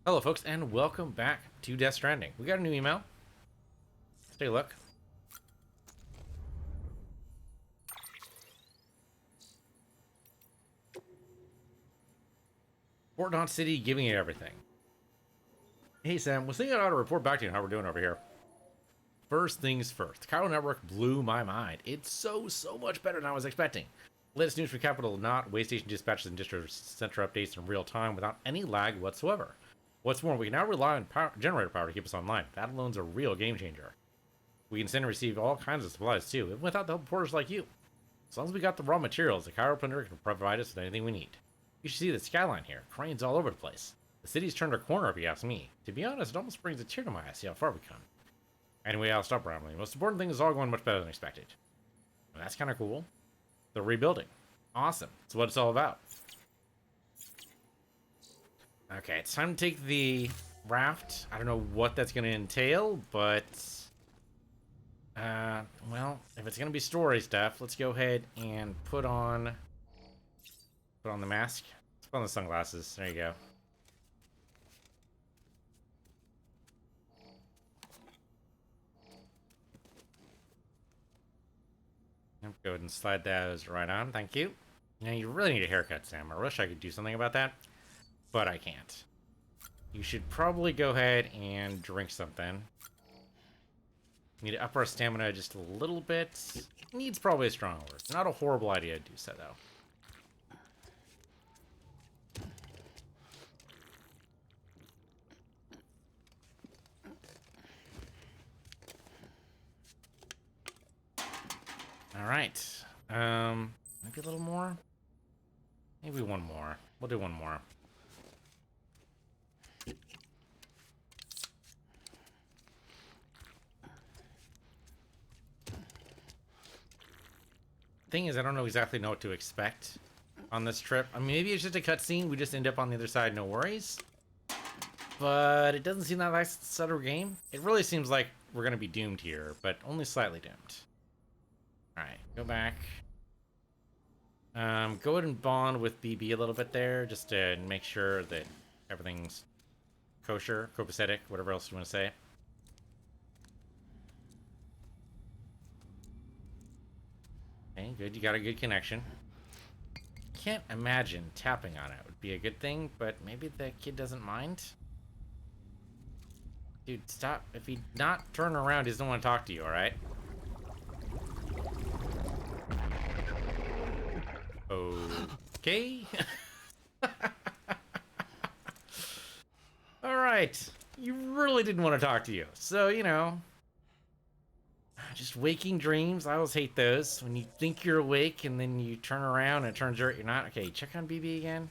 Hello, folks, and welcome back to Death Stranding. We got a new email. Let's take a look. Fort Knot City giving it everything. Hey, Sam, was thinking I ought to report back to you how we're doing over here. First things first, the Cairo Network blew my mind. It's so much better than I was expecting. Latest news from Capital Knot, way station dispatches and district center updates in real time without any lag whatsoever. What's more, we can now rely on generator power to keep us online. That alone's a real game changer. We can send and receive all kinds of supplies too, even without the help of porters like you. As long as we got the raw materials, the chiroprinter can provide us with anything we need. You should see the skyline here. Cranes all over the place. The city's turned a corner if you ask me. To be honest, it almost brings a tear to my eye to see how far we've come. Anyway, I'll stop rambling. The most important thing is all going much better than expected. And that's kind of cool. The rebuilding. Awesome. That's what it's all about. Okay, it's time to take the raft. I don't know what that's going to entail, but... well, if it's going to be story stuff, let's go ahead and put on the mask. Let's put on the sunglasses. There you go. Go ahead and slide those right on. Thank you. Now, you really need a haircut, Sam. I wish I could do something about that, but I can't. You should probably go ahead and drink something. Need to up our stamina just a little bit. Needs probably a strong word. Not a horrible idea to do so, though. Alright. Maybe a little more? Maybe one more. We'll do one more. Thing is, I don't exactly know what to expect on this trip. I mean, maybe it's just a cutscene. We just end up on the other side, no worries. But it doesn't seem that like a subtle game. It really seems like we're going to be doomed here, but only slightly doomed. Alright, go back. Go ahead and bond with BB a little bit there, just to make sure that everything's kosher, copacetic, whatever else you want to say. Okay, good. You got a good connection. Can't imagine tapping on it would be a good thing, but maybe the kid doesn't mind. Dude, stop. If he not turn around, he doesn't want to talk to you, alright? Okay. Alright. You really didn't want to talk to you. So, you know. Just waking dreams. I always hate those. When you think you're awake and then you turn around and it turns out you're not. Okay, check on BB again.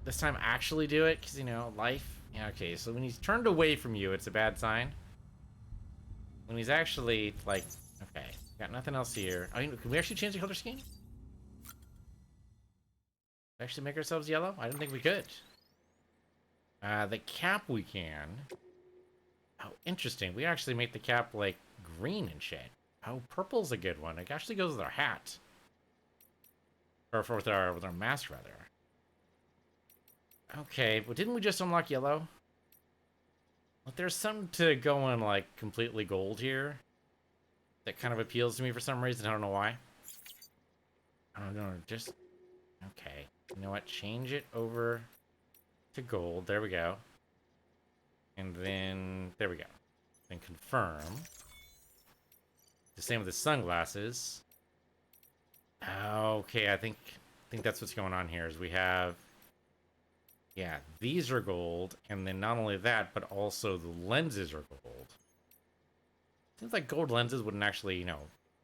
This time actually do it, because, you know, life. Yeah, okay, so when he's turned away from you, it's a bad sign. When he's actually, like, okay, got nothing else here. I mean, can we actually change the color scheme? Actually make ourselves yellow? I didn't think we could. The cap we can. Oh, interesting. We actually make the cap, like, green and shit. Oh, purple's a good one. It actually goes with our hat. Or with our mask, rather. Okay, but didn't we just unlock yellow? But there's something to going, like, completely gold here. That kind of appeals to me for some reason. I don't know why. I don't know, just... Okay. You know what? Change it over to gold. There we go. And then... There we go. Then confirm. The same with the sunglasses. Okay, I think that's what's going on here, is we have... Yeah, these are gold, and then not only that, but also the lenses are gold. Seems like gold lenses wouldn't actually, you know,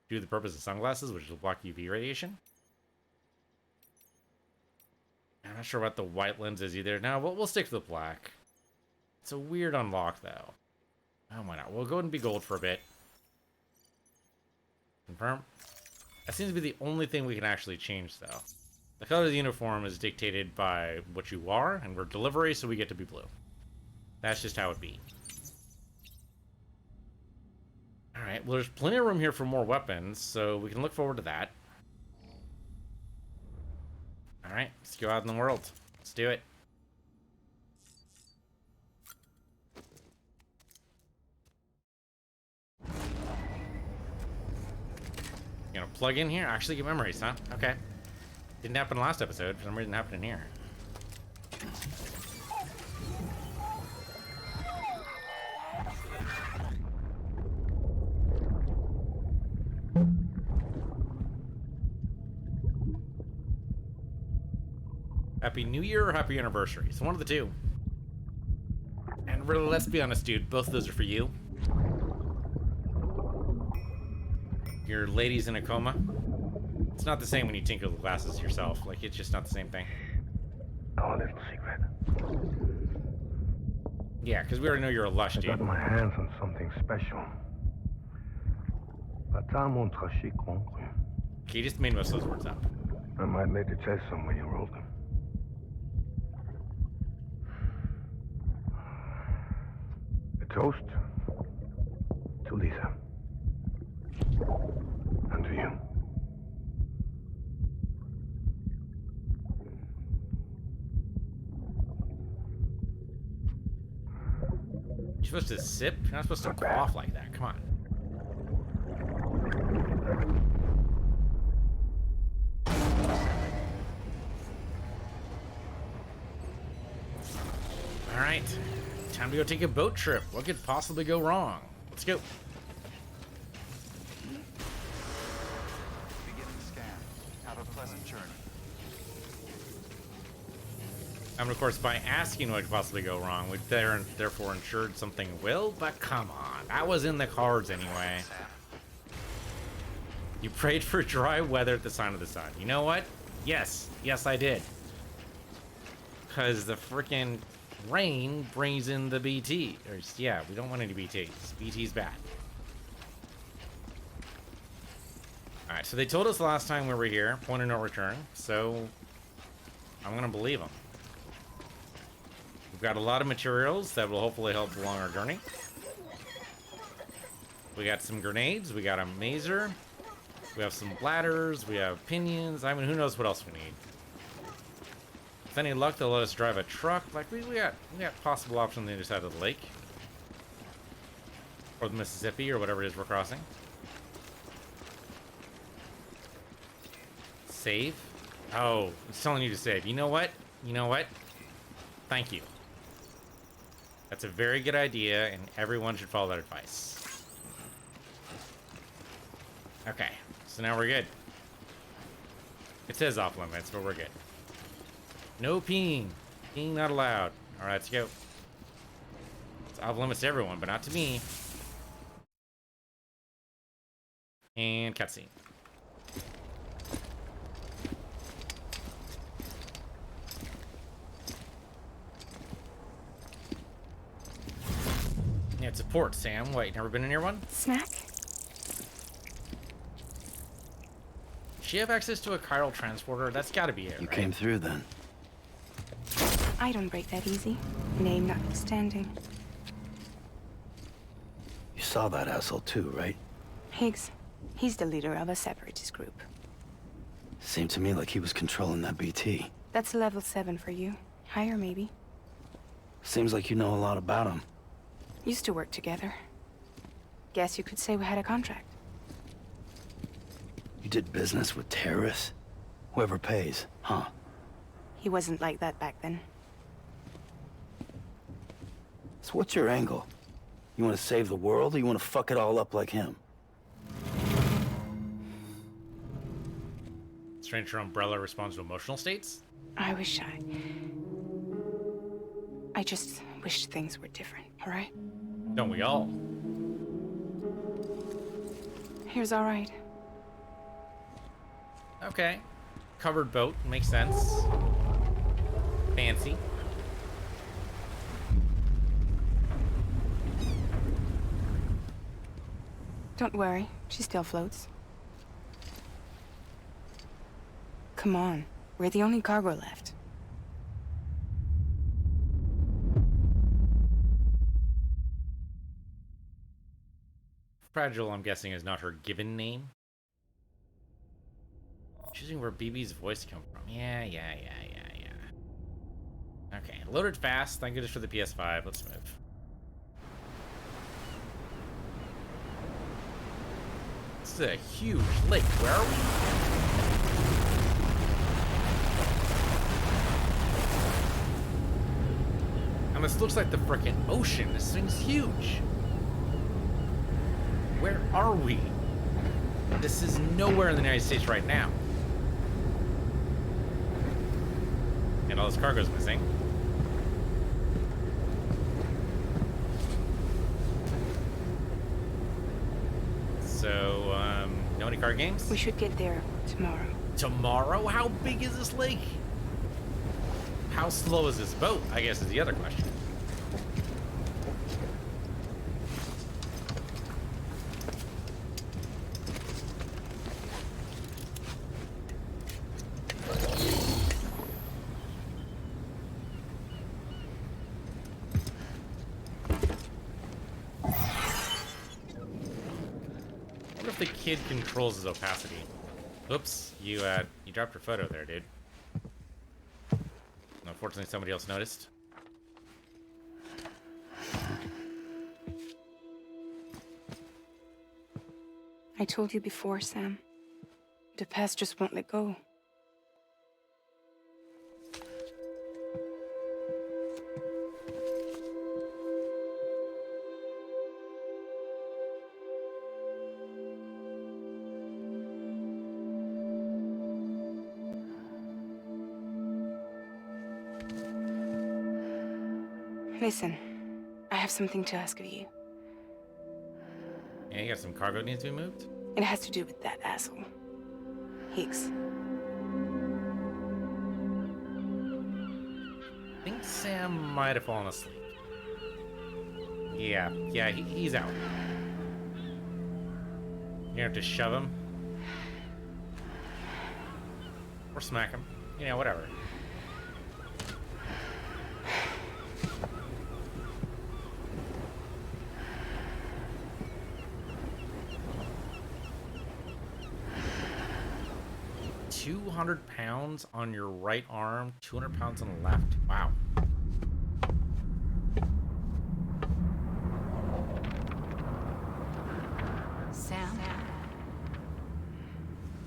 do the purpose of sunglasses, which is block UV radiation. I'm not sure about the white lenses either. No, we'll stick to the black. It's a weird unlock, though. Oh, why not? We'll go ahead and be gold for a bit. Confirm. That seems to be the only thing we can actually change, though. The color of the uniform is dictated by what you are, and we're delivery, so we get to be blue. That's just how it be. Alright, well, there's plenty of room here for more weapons, so we can look forward to that. Alright, let's go out in the world. Let's do it. You know, plug in here? Actually get memories, huh? Okay. Didn't happen last episode. For some reason, it happened in here. Happy New Year or Happy Anniversary? It's one of the two. And really, let's be honest, dude. Both of those are for you. Your lady's in a coma. It's not the same when you tinker the glasses yourself. Like, it's just not the same thing. Our little secret. Yeah, because we already know you're a lush, I dude. got my hands on something special. Okay, you just made most of those words up. I might later test some when you roll them. A toast to Lisa. And to you. You're supposed to sip? You're not supposed to cough like that. Come on. All right. Time to go take a boat trip. What could possibly go wrong? Let's go. Beginning scan. Have a pleasant journey. Of course, by asking what could possibly go wrong, we've therefore ensured something will, but come on. That was in the cards anyway. You prayed for dry weather at the sign of the sun. You know what? Yes. Yes, I did. Because the freaking rain brings in the BT. Yeah, we don't want any BTs. BT's bad. Alright, so they told us last time we were here, point of no return, so I'm going to believe them. We've got a lot of materials that will hopefully help along our journey. We got some grenades, we got a mazer, we have some bladders, we have pinions. I mean, who knows what else we need. With any luck, they'll let us drive a truck. Like, we got possible options on the other side of the lake. Or the Mississippi, or whatever it is we're crossing. Save? Oh, it's telling you to save. You know what? You know what? Thank you. That's a very good idea, and everyone should follow that advice. Okay, so now we're good. It says off limits, but we're good. No peeing. Peeing not allowed. Alright, let's go. It's off limits to everyone, but not to me. And cutscene. Yeah, it's a port, Sam. Wait, never been in here one? Snack? Does she have access to a chiral transporter? That's gotta be it, You right? came through then. I don't break that easy. Name notwithstanding. You saw that asshole too, right? Higgs. He's the leader of a separatist group. Seemed to me like he was controlling that BT. That's level 7 for you. Higher, maybe. Seems like you know a lot about him. Used to work together. Guess you could say we had a contract. You did business with terrorists? Whoever pays, huh? He wasn't like that back then. So what's your angle? You want to save the world, or you want to fuck it all up like him? Stranger Umbrella responds to emotional states? I wish I just wish things were different, all right? Don't we all? Here's all right. Okay. Covered boat. Makes sense. Fancy. Don't worry, she still floats. Come on, we're the only cargo left. Fragile, I'm guessing, is not her given name. Choosing where BB's voice come from. Yeah. Okay, loaded fast. Thank goodness for the PS5. Let's move. This is a huge lake. Where are we? And this looks like the frickin' ocean. This thing's huge. Where are we? This is nowhere in the United States right now. And all this cargo's missing. So, know any card games? We should get there tomorrow. Tomorrow? How big is this lake? How slow is this boat? I guess is the other question. The kid controls his opacity. Oops, you dropped your photo there, dude. Unfortunately, somebody else noticed. I told you before, Sam. The past just won't let go. Listen, I have something to ask of you. Yeah, you got some cargo that needs to be moved? It has to do with that asshole. Higgs. I think Sam might have fallen asleep. Yeah, he's out. You're gonna have to shove him. Or smack him. You know, whatever. £200 on your right arm, 200 pounds on the left. Wow.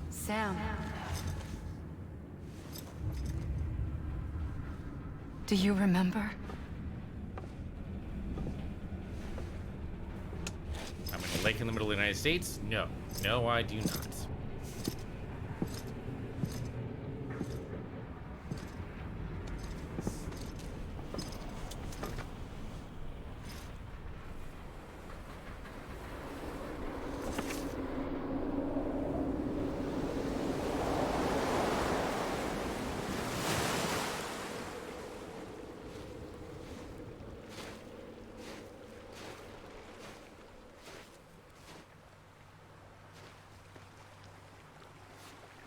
Sam. Do you remember? I'm in a lake in the middle of the United States? No. No, I do not.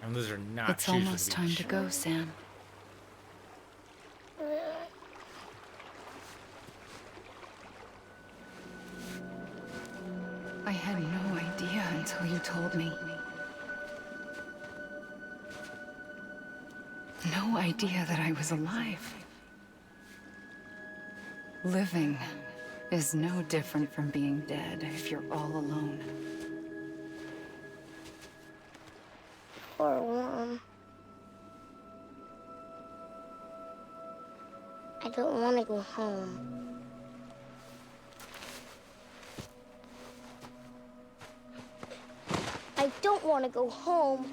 And those are not It's shoes for the almost time beach. to go, Sam. I had no idea until you told me. No idea that I was alive. Living is no different from being dead if you're all alone. Poor Mom. I don't want to go home. I don't want to go home.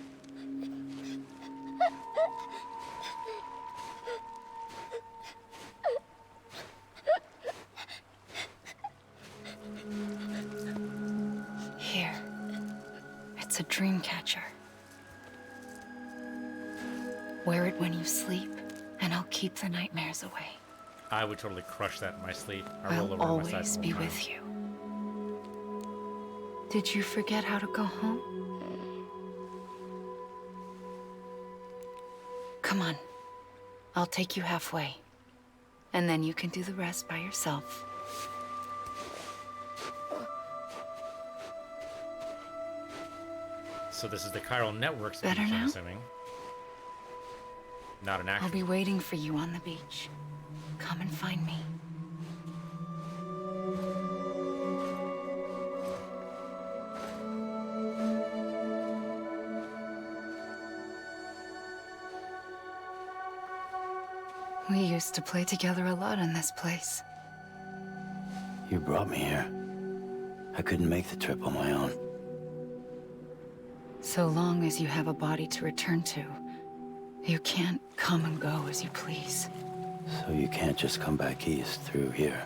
Here. It's a dream catcher. Wear it when you sleep, and I'll keep the nightmares away. I would totally crush that in my sleep. I roll I'll over on my side always the be whole time. with you. Did you forget how to go home? Come on. I'll take you halfway. And then you can do the rest by yourself. So this is the chiral network speech, Better I'm now? assuming. Not an I'll actual. be waiting for you on the beach. Come and find me. We used to play together a lot in this place. You brought me here. I couldn't make the trip on my own. So long as you have a body to return to, you can't come and go as you please. So you can't just come back east through here.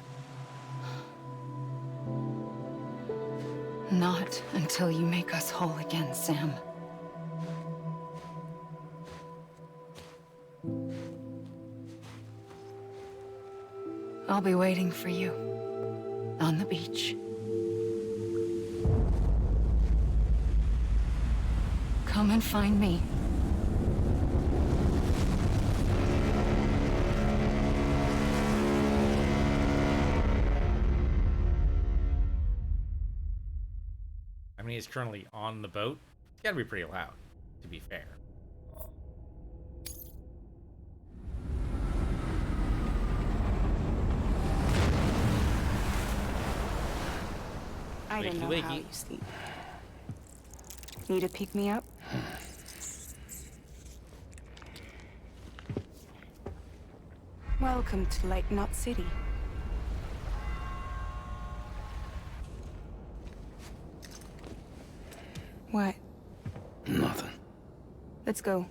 Not until you make us whole again, Sam. I'll be waiting for you on the beach. Come and find me. I mean, he's currently on the boat. It's gotta be pretty loud, to be fair. I don't know Wakey, how wakey. you sleep. Need to pick me up? Welcome to Lake Knot City. What? Nothing. Let's go.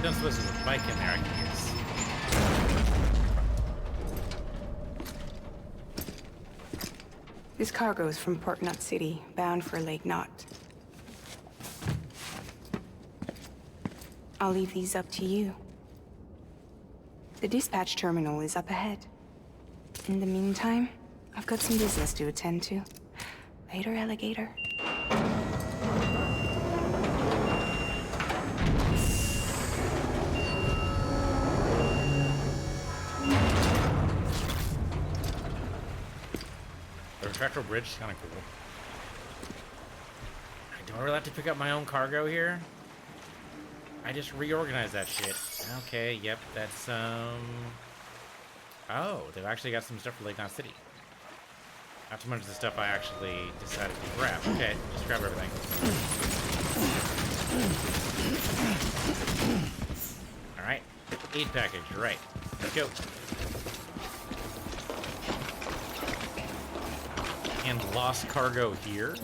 Don't suppose there's a bike in there I can use. This cargo is from Port Knot City, bound for Lake Knot. I'll leave these up to you. The dispatch terminal is up ahead. In the meantime, I've got some business to attend to. Later, alligator. The retractable bridge is kind of cool. Do I really have to pick up my own cargo here? I just reorganized that shit. Okay, yep, that's, Oh, they've actually got some stuff for Lake Knot City. Not too much of the stuff I actually decided to grab. Okay, just grab everything. Alright, aid package, you're right. Let's go. And lost cargo here.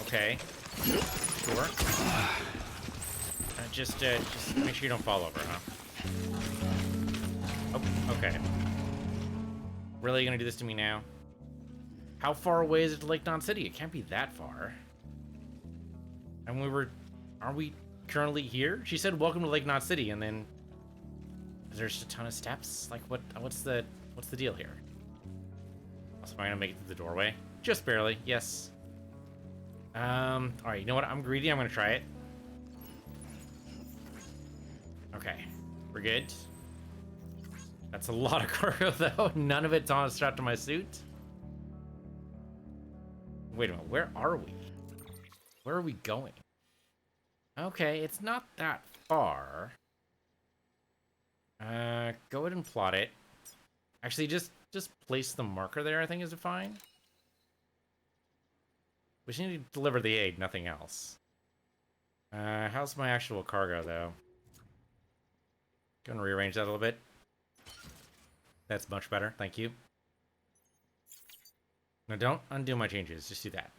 Okay. Sure. Just make sure you don't fall over, huh? Oh, okay. Really gonna do this to me now? How far away is it to Lake Knot City? It can't be that far. And are we currently here? She said, "Welcome to Lake Knot City," and then there's a ton of steps. Like, what's the deal here? Also, am I gonna make it through the doorway? Just barely, yes. Alright, you know what? I'm greedy, I'm gonna try it. Okay, we're good. That's a lot of cargo, though. None of it's on strapped to my suit. Wait a minute, where are we? Where are we going? Okay, it's not that far. Go ahead and plot it. Actually, just place the marker there, I think is fine. We just need to deliver the aid, nothing else. How's my actual cargo, though? Gonna rearrange that a little bit. That's much better, thank you. Now don't undo my changes, just do that.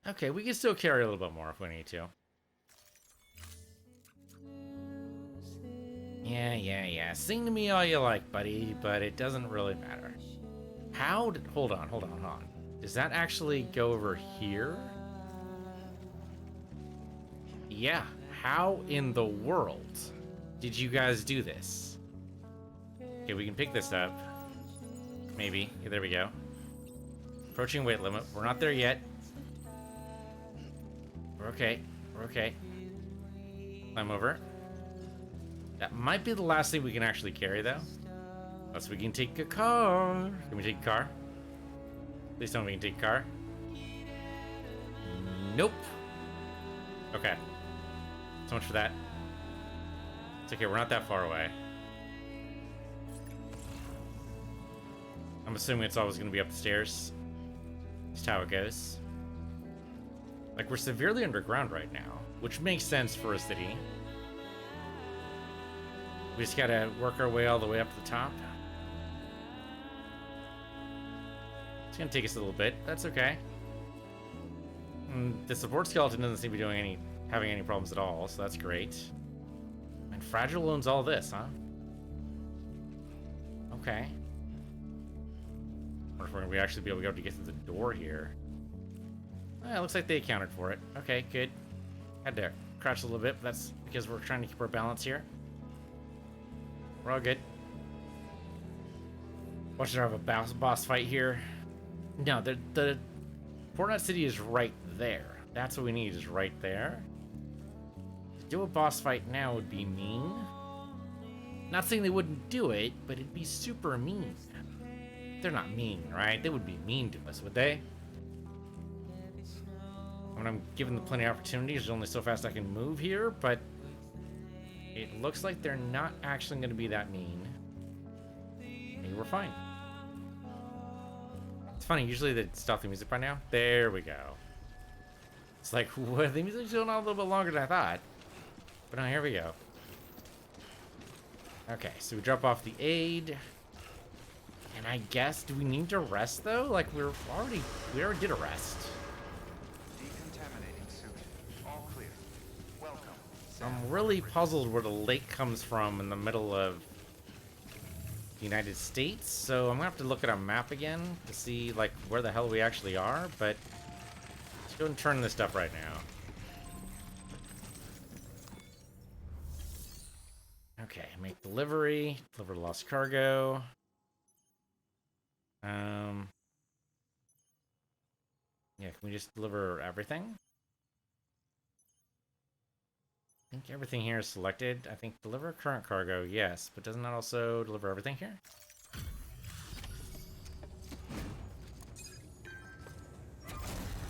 Okay, we can still carry a little bit more if we need to. Yeah. Sing to me all you like, buddy, but it doesn't really matter. Hold on. Does that actually go over here? Yeah, how in the world did you guys do this? Okay, we can pick this up. Maybe. Yeah, there we go. Approaching weight limit. We're not there yet. We're okay. Climb over. That might be the last thing we can actually carry, though. Unless we can take a car. Can we take a car? Please tell me we can take a car. Nope. Okay. So much for that. It's okay, we're not that far away. I'm assuming it's always going to be up the stairs. That's how it goes. Like, we're severely underground right now, which makes sense for a city. We just gotta work our way all the way up to the top. It's gonna take us a little bit. That's okay. The support skeleton doesn't seem to be having any problems at all, so that's great. And Fragile owns all this, huh? Okay. I wonder if we're gonna actually be able to get through the door here. It looks like they accounted for it. Okay, good. Had to crouch a little bit, but that's because we're trying to keep our balance here. We're all good. Watch there have a boss fight here. No, the Fortnite City is right there. That's what we need, is right there. To do a boss fight now would be mean. Not saying they wouldn't do it, but it'd be super mean. They're not mean, right? They would be mean to us, would they? I mean, I'm given them plenty of opportunities. There's only so fast I can move here, but it looks like they're not actually going to be that mean. Maybe we're fine. It's funny, usually they stop the music by now. There we go. It's like, what? The music's going on a little bit longer than I thought. But no, here we go. Okay, so we drop off the aid. And I guess, do we need to rest though? Like, we already did a rest. Decontaminating suit. All clear. Welcome. Sam. I'm really puzzled where the lake comes from in the middle of the United States, so I'm gonna have to look at a map again to see like where the hell we actually are, but let's go and turn this stuff right now. Okay, make delivery, deliver lost cargo. Yeah, can we just deliver everything? I think everything here is selected. I think deliver current cargo, yes, but doesn't that also deliver everything here?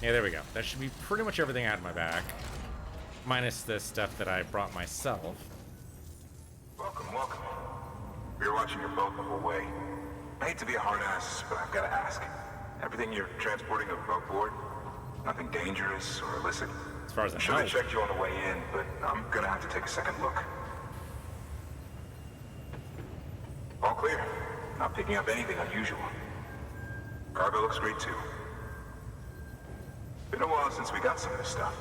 Yeah, there we go. That should be pretty much everything out of my bag. Minus the stuff that I brought myself. Welcome, welcome. We're watching your boat the whole way. I hate to be a hard ass, but I've got to ask. Everything you're transporting above board? Nothing dangerous or illicit? As far as I Should know. have checked you on the way in, but I'm gonna have to take a second look. All clear. Not picking up anything unusual. Cargo looks great too. Been a while since we got some of this stuff.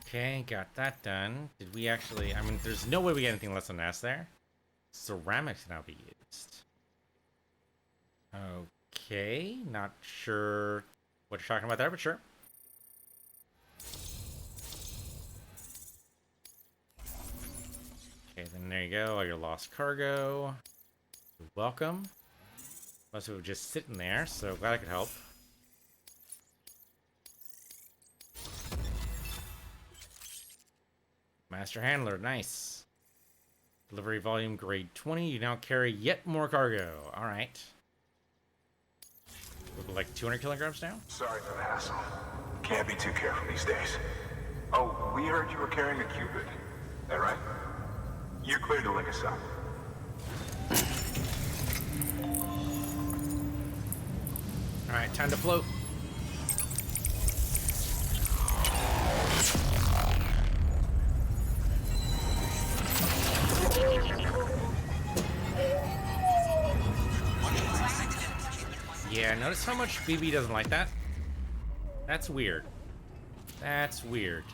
Okay, got that done. Did we actually... I mean, there's no way we get anything less than S there. Ceramics can now be used. Okay, not sure what you're talking about there, but sure. Okay, then there you go, all your lost cargo. You're welcome. Most of it was just sitting there, so glad I could help. Master Handler, nice. Delivery volume grade 20. You now carry yet more cargo. All right. We're like 200 kilograms now? Sorry for the hassle. Can't be too careful these days. Oh, we heard you were carrying a Cupid. That right? You're clear to link us up. All right, time to float. Yeah, notice how much BB doesn't like that? That's weird. That's weird.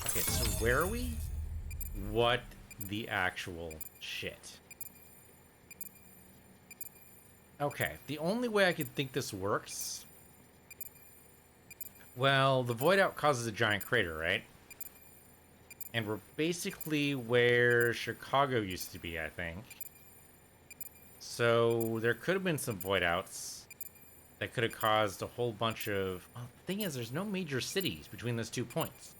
Okay, so where are we? What the actual shit? Okay, the only way I could think this works... Well, the voidout causes a giant crater, right? And we're basically where Chicago used to be, I think. So there could have been some voidouts that could have caused a whole bunch of... Well, the thing is, there's no major cities between those 2 points.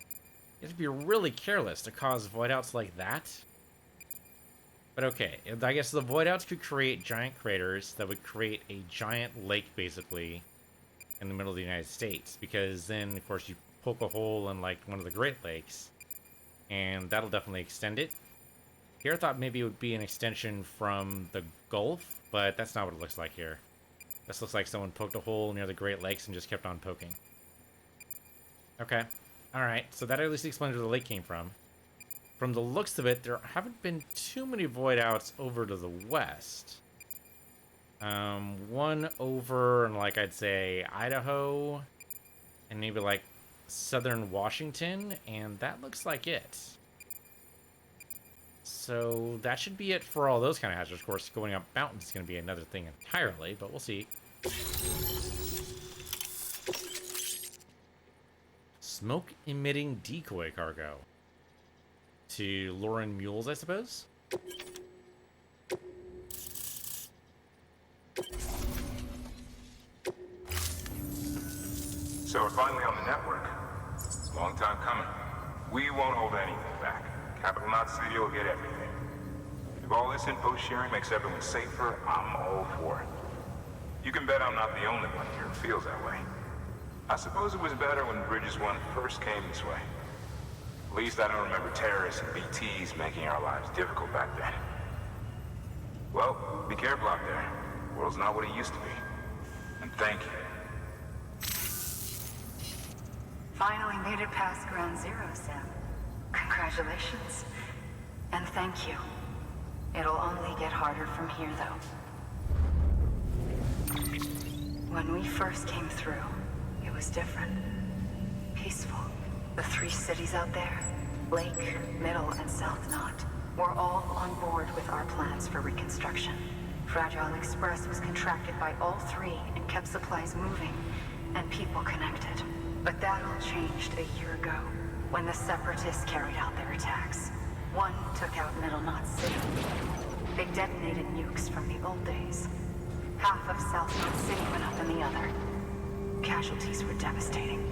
You have to be really careless to cause voidouts like that. But okay, I guess the voidouts could create giant craters that would create a giant lake, basically, in the middle of the United States. Because then, of course, you poke a hole in, like, one of the Great Lakes, and that'll definitely extend it. Here I thought maybe it would be an extension from the Gulf, but that's not what it looks like here. This looks like someone poked a hole near the Great Lakes and just kept on poking. Okay. Alright, so that at least explains where the lake came from. From the looks of it, there haven't been too many voidouts over to the west. One over in, like, I'd say Idaho, and maybe, like, southern Washington, and that looks like it. So that should be it for all those kind of hazards. Of course, going up mountains is going to be another thing entirely, but we'll see. Smoke-emitting decoy cargo. To lure in mules, I suppose? So we're finally on the network. Long time coming. We won't hold anything back. Capital Knot City will get everything. If all this info sharing makes everyone safer, I'm all for it. You can bet I'm not the only one here who feels that way. I suppose it was better when Bridges 1 first came this way. At least I don't remember terrorists and BTs making our lives difficult back then. Well, be careful out there. The world's not what it used to be. And thank you. Finally made it past Ground Zero, Sam. Congratulations. And thank you. It'll only get harder from here, though. When we first came through, it was different. Peaceful. The 3 cities out there, Lake, Middle, and South Knot, were all on board with our plans for reconstruction. Fragile Express was contracted by all 3 and kept supplies moving and people connected. But that all changed a year ago, when the Separatists carried out their attacks. One took out Middle Knot City. They detonated nukes from the old days. Half of South Knot City went up in the other. Casualties were devastating.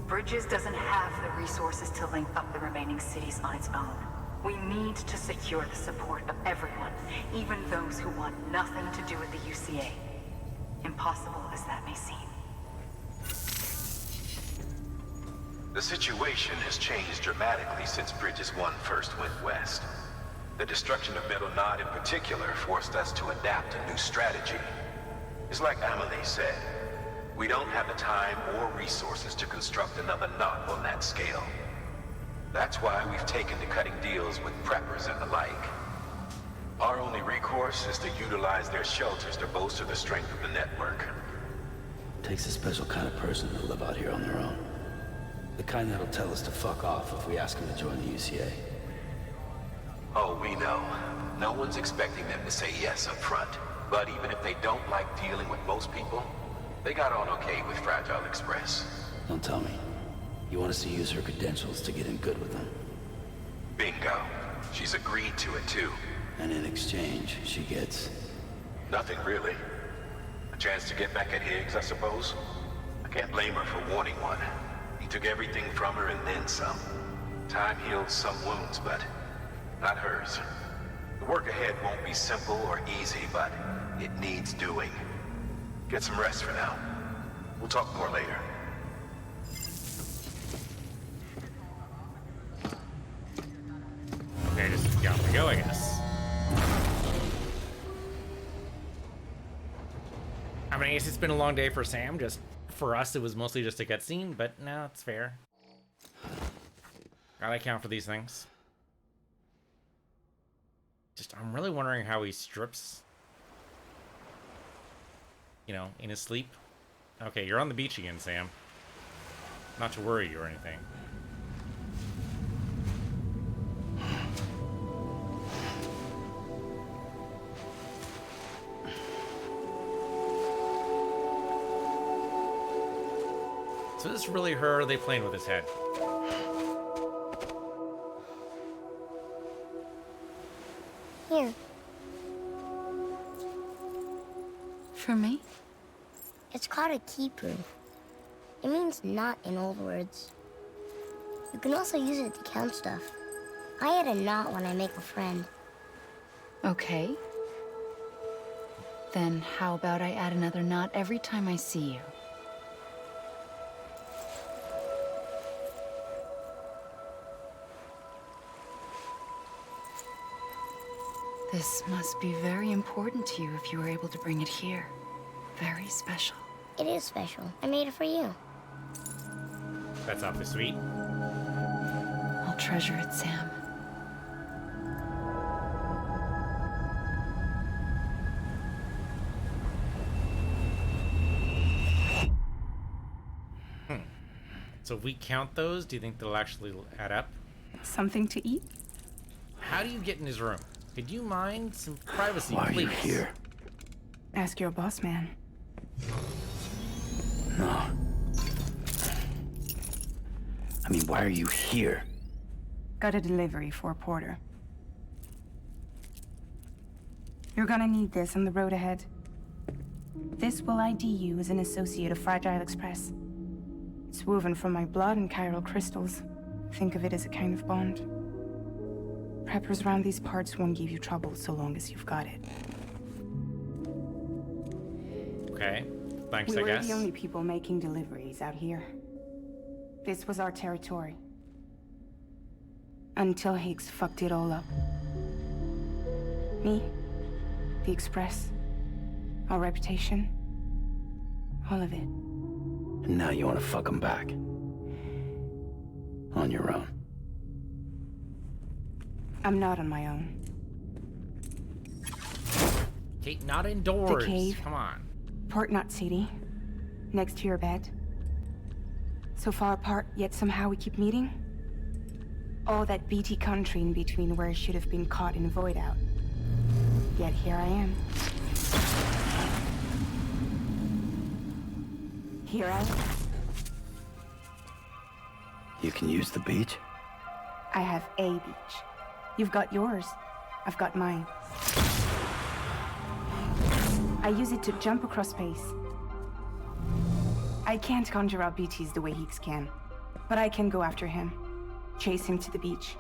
Bridges doesn't have the resources to link up the remaining cities on its own. We need to secure the support of everyone, even those who want nothing to do with the UCA. Impossible as that may seem. The situation has changed dramatically since Bridges 1 first went west. The destruction of Middle Knot in particular forced us to adapt a new strategy. It's like Amelie said, we don't have the time or resources to construct another knot on that scale. That's why we've taken to cutting deals with preppers and the like. Our only recourse is to utilize their shelters to bolster the strength of the network. Takes a special kind of person to live out here on their own. The kind that'll tell us to fuck off if we ask them to join the UCA. Oh, we know. No one's expecting them to say yes up front. But even if they don't like dealing with most people, they got on okay with Fragile Express. Don't tell me. You want us to use her credentials to get in good with them. Bingo. She's agreed to it too. And in exchange, she gets... Nothing really. A chance to get back at Higgs, I suppose. I can't blame her for wanting one. He took everything from her and then some. Time heals some wounds, but not hers. The work ahead won't be simple or easy, but it needs doing. Get some rest for now. We'll talk more later. Okay, just got to go, I guess. I mean, I guess it's been a long day for Sam. Just for us, it was mostly just a cutscene, but no, it's fair. Gotta account for these things. I'm really wondering how he strips, you know, in his sleep. Okay, you're on the beach again, Sam. Not to worry you or anything. So is this really her, or are they playing with his head? Here. For me? It's called a keeper. It means knot in old words. You can also use it to count stuff. I add a knot when I make a friend. Okay. Then how about I add another knot every time I see you? This must be very important to you if you were able to bring it here. Very special. It is special. I made it for you. That's awfully sweet. I'll treasure it, Sam. So if we count those, do you think they'll actually add up? Something to eat? How do you get in his room? Could you mind some privacy, Why are please? you here? Ask your boss man. No. I mean, why are you here? Got a delivery for Porter. You're gonna need this on the road ahead. This will ID you as an associate of Fragile Express. It's woven from my blood and chiral crystals. Think of it as a kind of bond. Preppers around these parts won't give you trouble so long as you've got it. Okay. Thanks, We I were guess. the only people making deliveries out here. This was our territory. Until Higgs fucked it all up. Me, the Express, our reputation, all of it. And now you want to fuck him back. On your own. I'm not on my own. Kate, not indoors. The cave. Come on. Port Knot City, next to your bed. So far apart, yet somehow we keep meeting. All that BT country in between where I should have been caught in a void out. Yet here I am. Here I am. You can use the beach? I have a beach. You've got yours. I've got mine. I use it to jump across space. I can't conjure up BTs the way Higgs can, but I can go after him, chase him to the beach.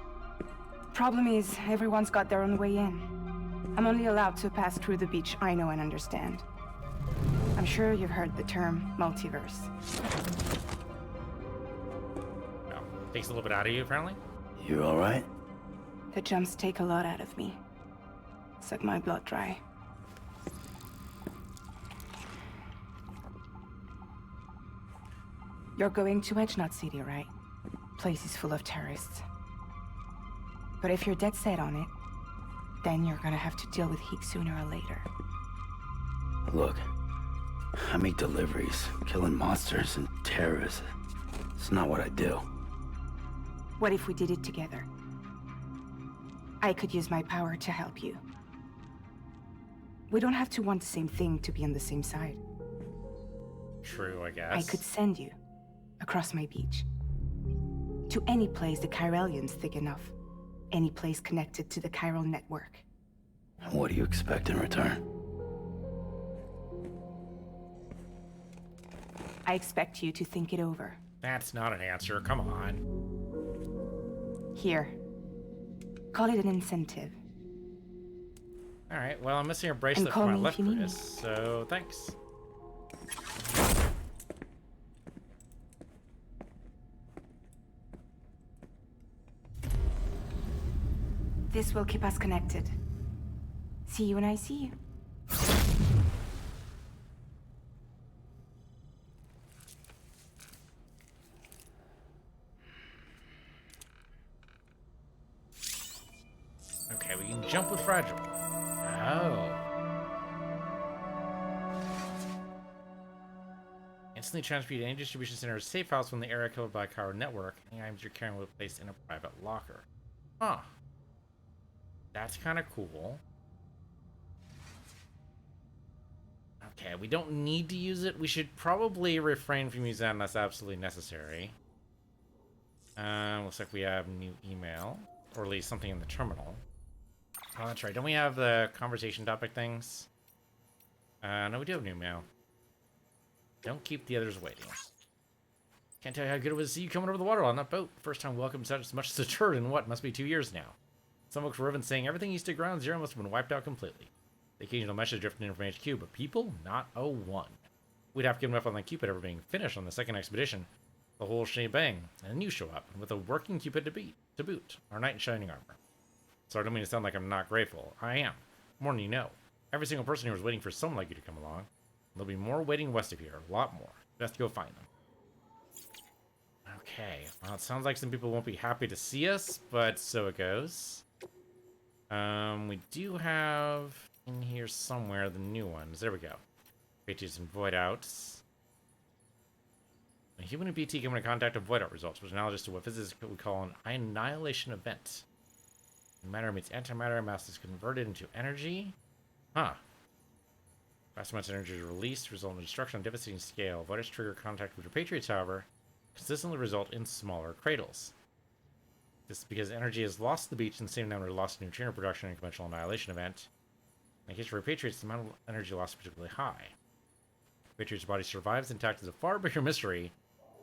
Problem is, everyone's got their own way in. I'm only allowed to pass through the beach I know and understand. I'm sure you've heard the term multiverse. No. Takes a little bit out of you, apparently. You alright? The jumps take a lot out of me. Suck my blood dry. You're going to Edge Knot City, right? Place is full of terrorists. But if you're dead set on it, then you're gonna have to deal with Higgs sooner or later. Look, I make deliveries, killing monsters and terrorists. It's not what I do. What if we did it together? I could use my power to help you. We don't have to want the same thing to be on the same side. True, I guess. I could send you across my beach. To any place the Chiralian's thick enough. Any place connected to the chiral network. What do you expect in return? I expect you to think it over. That's not an answer. Come on. Here. Call it an incentive. All right. Well, I'm missing a bracelet call for my me left if you need wrist, so thanks. This will keep us connected. See you when I see you. Okay, we can jump with Fragile. Oh. Instantly transmute any distribution center safe house from the area covered by a chiral network. Any items you're carrying will be placed in a private locker. Huh. That's kind of cool. Okay, we don't need to use it. We should probably refrain from using that unless absolutely necessary. Looks like we have new email. Or at least something in the terminal. Oh, that's right. Don't we have the conversation topic things? No, we do have new mail. Don't keep the others waiting. Can't tell you how good it was to see you coming over the water on that boat. First time welcomed as much as a turd in what must be 2 years now. Some folks were even saying everything east of Ground Zero must have been wiped out completely. The occasional message drifting in from HQ, but people, not a one. We'd have given up on the Cupid ever being finished on the second expedition. The whole shebang, and a new show up, with a working Cupid to boot, our knight in shining armor. So I don't mean to sound like I'm not grateful. I am. More than you know. Every single person here was waiting for someone like you to come along. There'll be more waiting west of here, a lot more. Best go find them. Okay, well, it sounds like some people won't be happy to see us, but so it goes. We do have in here somewhere the new ones. There we go. Pages and voidouts. A human and BT come into contact with voidout results, which is analogous to what physicists would call an annihilation event. Matter meets antimatter, mass is converted into energy. Huh. Vast amounts of energy is released, resulting in destruction on a devastating scale. Voidouts trigger contact with repatriates, however, consistently result in smaller cradles. This is because energy is lost to the beach in the same number lost to neutrino production in a conventional annihilation event. In the case of repatriates, the amount of energy lost is particularly high. Repatriate's body survives intact is a far bigger mystery,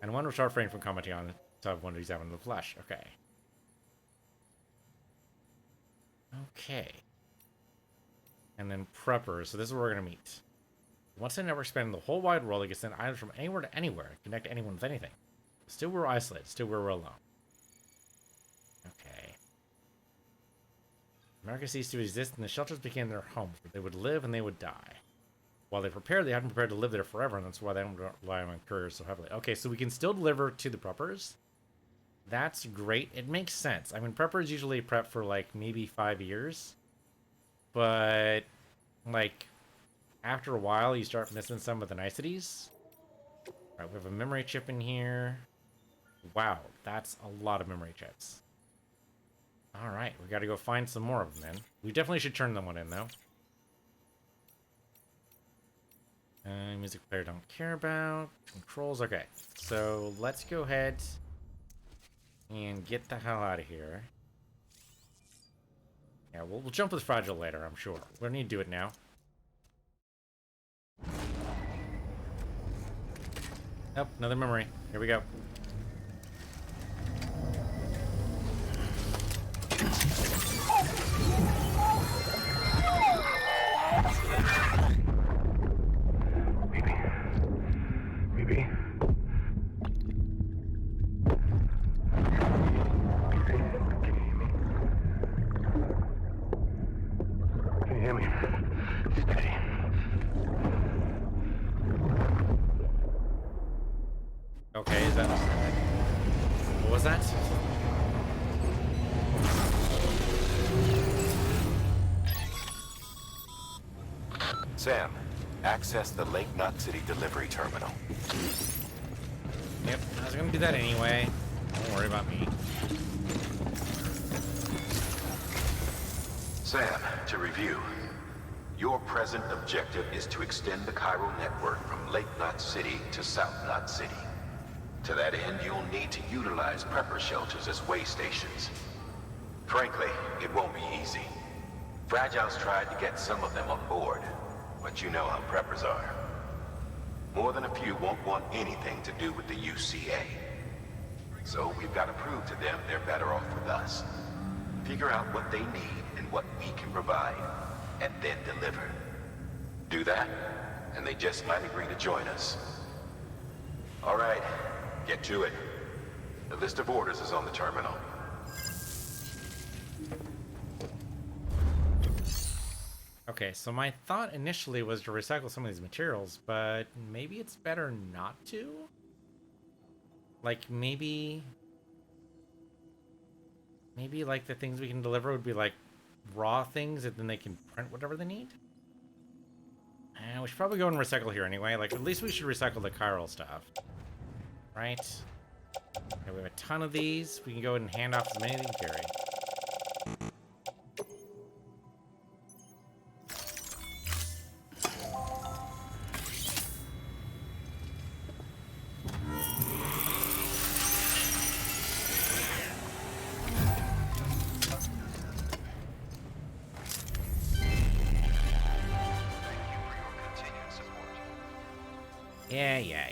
and one which I'll refrain from commenting on to have one to examine in the flesh. Okay. Okay. And then preppers. So this is where we're going to meet. Once a network spanning the whole wide world, it can send items from anywhere to anywhere, connect anyone with anything. Still we're isolated. Still we're alone. Okay. America ceased to exist, and the shelters became their homes, where they would live and they would die. While they prepared, they hadn't prepared to live there forever, and that's why they don't rely on couriers so heavily. Okay, so we can still deliver to the preppers. That's great. It makes sense. I mean, preppers usually prep for, like, maybe 5 years. But, like, after a while, you start missing some of the niceties. Alright, we have a memory chip in here. Wow, that's a lot of memory chips. Alright, we gotta go find some more of them then. We definitely should turn them one in, though. Music player don't care about. Controls, okay. So, let's go ahead and get the hell out of here. Yeah, we'll jump with Fragile later, I'm sure. We don't need to do it now. Nope, another memory. Here we go. Okay, is that... What was that? Sam, access the Lake Knot City delivery terminal. Yep, I was gonna do that anyway. Don't worry about me. Sam, to review. Your present objective is to extend the chiral network from Lake Knot City to South Knot City. To that end, you'll need to utilize prepper shelters as way stations. Frankly, it won't be easy. Fragile's tried to get some of them on board, but you know how preppers are. More than a few won't want anything to do with the UCA. So we've got to prove to them they're better off with us. Figure out what they need and what we can provide, and then deliver. Do that, and they just might agree to join us. All right. Get to it. The list of orders is on the terminal. Okay, so my thought initially was to recycle some of these materials, but maybe it's better not to? Like, maybe like the things we can deliver would be like raw things, and then they can print whatever they need? We should probably go and recycle here anyway. Like, at least we should recycle the chiral stuff. Right? Okay, we have a ton of these. We can go ahead and hand off as many as we can carry. Yeah.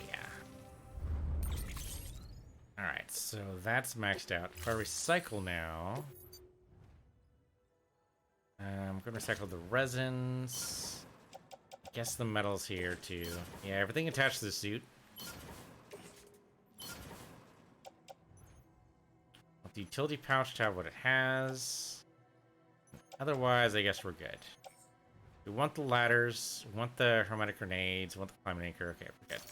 Alright, so that's maxed out. If I recycle now... I'm gonna recycle the resins. I guess the metal's here too. Yeah, everything attached to the suit. Want the utility pouch to have what it has. Otherwise, I guess we're good. We want the ladders, we want the hermetic grenades, we want the climbing anchor. Okay, we're good.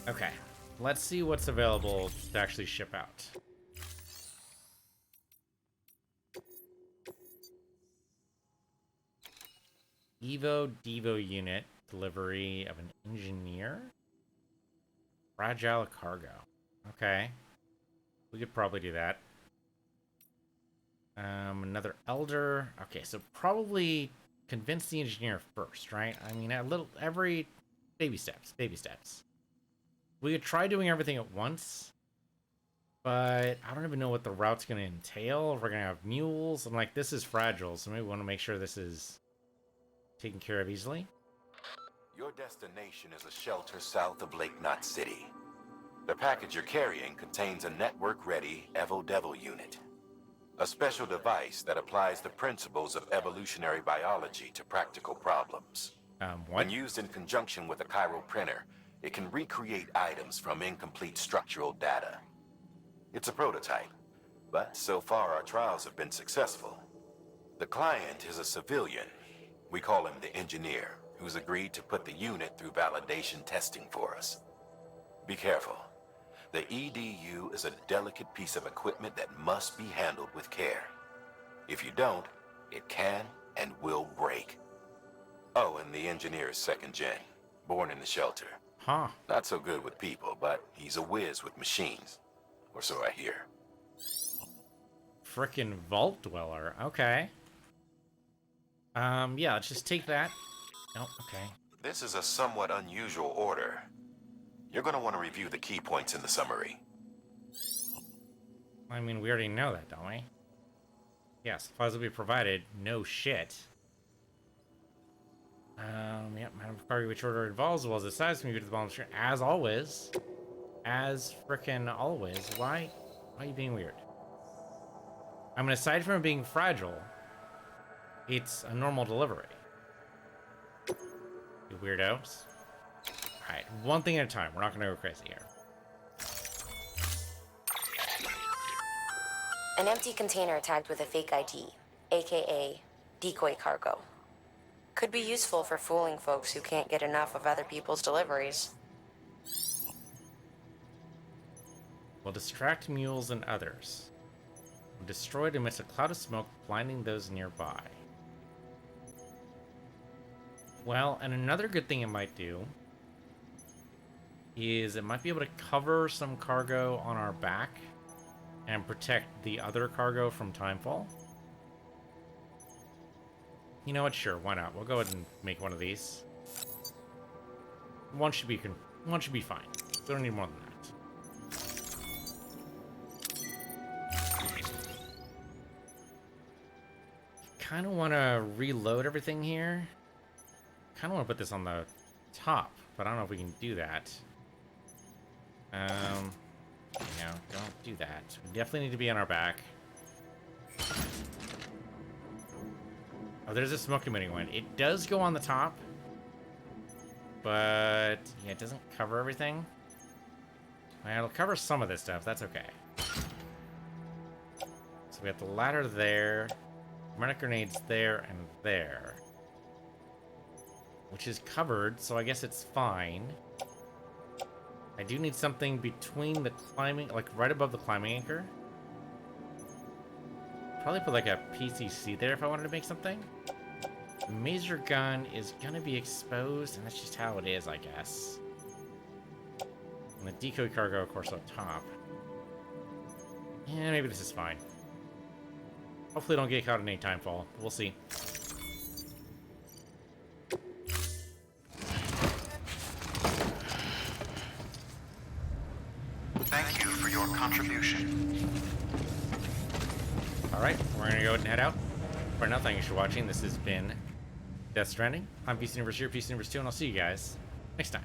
Okay, let's see what's available to actually ship out. Devo unit delivery of an engineer. Fragile cargo. Okay, we could probably do that. Another elder. Okay, so probably convince the engineer first, right? I mean, every baby steps. We could try doing everything at once, but I don't even know what the route's going to entail. If we're going to have mules, I'm like, this is fragile, so maybe we want to make sure this is taken care of easily. Your destination is a shelter south of Lake Knot City. The package you're carrying contains a network-ready Evo Devil unit. A special device that applies the principles of evolutionary biology to practical problems. What? When used in conjunction with a chiral printer, it can recreate items from incomplete structural data. It's a prototype, but so far our trials have been successful. The client is a civilian. We call him the engineer, who's agreed to put the unit through validation testing for us. Be careful. The EDU is a delicate piece of equipment that must be handled with care. If you don't, it can and will break. Oh, and the engineer is second gen, born in the shelter. Huh. Not so good with people, but he's a whiz with machines. Or so I hear. Frickin' vault dweller. Okay. Yeah, let's just take that. Oh, okay. This is a somewhat unusual order. You're going to want to review the key points in the summary. I mean, we already know that, don't we? Yeah, supplies will be provided. No shit. Yep, Madam Cargo, which order involves, as well as the size can be to the bottom of the screen. As always. As frickin' always. Why are you being weird? I mean, aside from it being fragile, it's a normal delivery. You weirdos. Alright, one thing at a time. We're not gonna go crazy here. An empty container tagged with a fake ID, aka decoy cargo. Could be useful for fooling folks who can't get enough of other people's deliveries. Will distract mules and others. When destroyed amidst a cloud of smoke, blinding those nearby. Well, and another good thing it might do is it might be able to cover some cargo on our back and protect the other cargo from timefall. You know what? Sure, why not? We'll go ahead and make one of these. One should be fine. We don't need more than that. Kind of want to reload everything here. Kind of want to put this on the top, but I don't know if we can do that. No, don't do that. We definitely need to be on our back. Oh, there's a smoke emitting one. It does go on the top, but yeah, it doesn't cover everything. Well, it'll cover some of this stuff. That's okay. So we have the ladder there, hermetic grenades there and there, which is covered, so I guess it's fine. I do need something between the climbing, like right above the climbing anchor. Probably put like a PCC there if I wanted to make something. Maser gun is gonna be exposed, and that's just how it is, I guess. And the decoy cargo, of course, up top. Yeah, maybe this is fine. Hopefully don't get caught in any timefall. We'll see. Thank you for your contribution. Alright, we're gonna go ahead and head out. For now, thank you for watching. This has been Death Stranding. I'm Peace Universe here, Peace Universe 2, and I'll see you guys next time.